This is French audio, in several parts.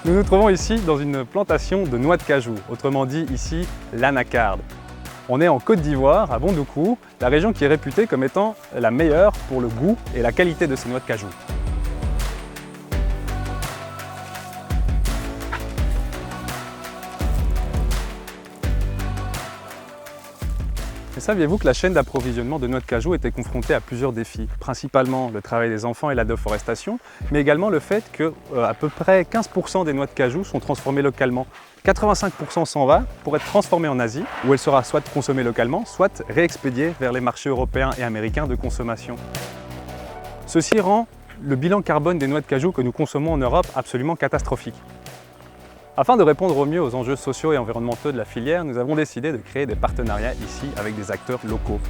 Nous nous trouvons ici dans une plantation de noix de cajou, autrement dit ici l'anacarde. On est en Côte d'Ivoire, à Bondoukou, la région qui est réputée comme étant la meilleure pour le goût et la qualité de ces noix de cajou. Mais saviez-vous que la chaîne d'approvisionnement de noix de cajou était confrontée à plusieurs défis, principalement le travail des enfants et la déforestation, mais également le fait que à peu près 15% des noix de cajou sont transformées localement. 85% s'en va pour être transformée en Asie, où elle sera soit consommée localement, soit réexpédiée vers les marchés européens et américains de consommation. Ceci rend le bilan carbone des noix de cajou que nous consommons en Europe absolument catastrophique. Afin de répondre au mieux aux enjeux sociaux et environnementaux de la filière, nous avons décidé de créer des partenariats ici avec des acteurs locaux.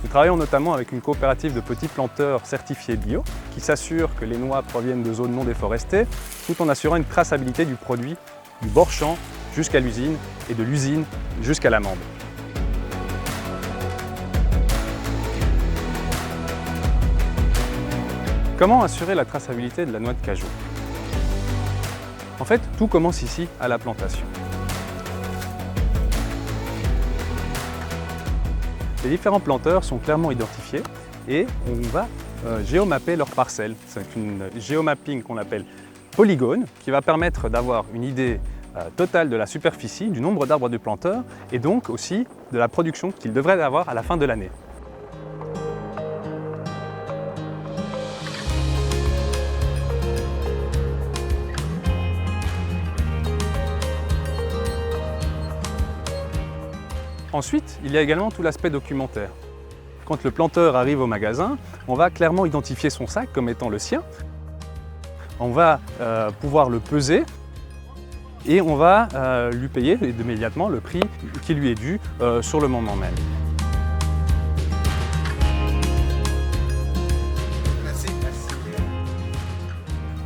Nous travaillons notamment avec une coopérative de petits planteurs certifiés bio qui s'assure que les noix proviennent de zones non déforestées tout en assurant une traçabilité du produit du bord champ jusqu'à l'usine et de l'usine jusqu'à l'amande. Comment assurer la traçabilité de la noix de cajou? En fait, tout commence ici, à la plantation. Les différents planteurs sont clairement identifiés et on va géomapper leurs parcelles. C'est une géomapping qu'on appelle polygone qui va permettre d'avoir une idée totale de la superficie, du nombre d'arbres du planteur et donc aussi de la production qu'il devrait avoir à la fin de l'année. Ensuite, il y a également tout l'aspect documentaire. Quand le planteur arrive au magasin, on va clairement identifier son sac comme étant le sien. On va pouvoir le peser et on va lui payer immédiatement le prix qui lui est dû sur le moment même.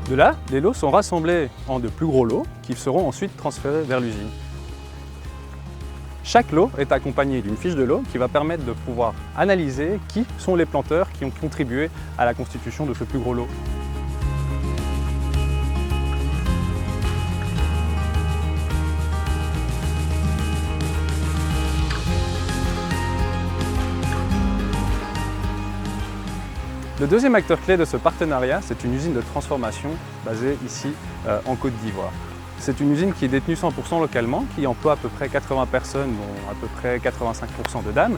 De là, les lots sont rassemblés en de plus gros lots qui seront ensuite transférés vers l'usine. Chaque lot est accompagné d'une fiche de lot qui va permettre de pouvoir analyser qui sont les planteurs qui ont contribué à la constitution de ce plus gros lot. Le deuxième acteur clé de ce partenariat, c'est une usine de transformation basée ici en Côte d'Ivoire. C'est une usine qui est détenue 100% localement, qui emploie à peu près 80 personnes, dont à peu près 85% de dames,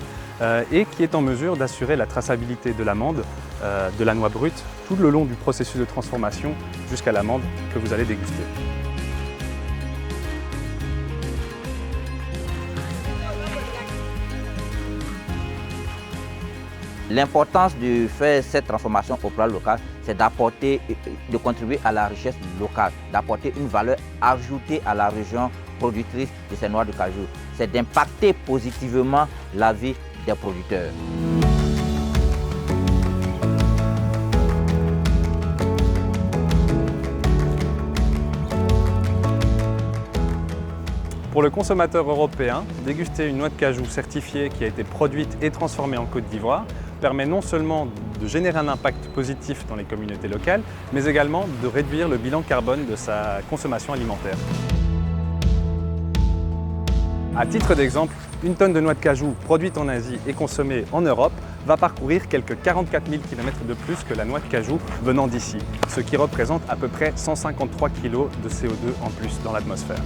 et qui est en mesure d'assurer la traçabilité de l'amande, de la noix brute, tout le long du processus de transformation jusqu'à l'amande que vous allez déguster. L'importance de faire cette transformation au plan local, c'est d'apporter, de contribuer à la richesse locale, d'apporter une valeur ajoutée à la région productrice de ces noix de cajou. C'est d'impacter positivement la vie des producteurs. Pour le consommateur européen, déguster une noix de cajou certifiée qui a été produite et transformée en Côte d'Ivoire permet non seulement de générer un impact positif dans les communautés locales, mais également de réduire le bilan carbone de sa consommation alimentaire. À titre d'exemple, une tonne de noix de cajou produite en Asie et consommée en Europe va parcourir quelques 44 000 km de plus que la noix de cajou venant d'ici, ce qui représente à peu près 153 kg de CO2 en plus dans l'atmosphère.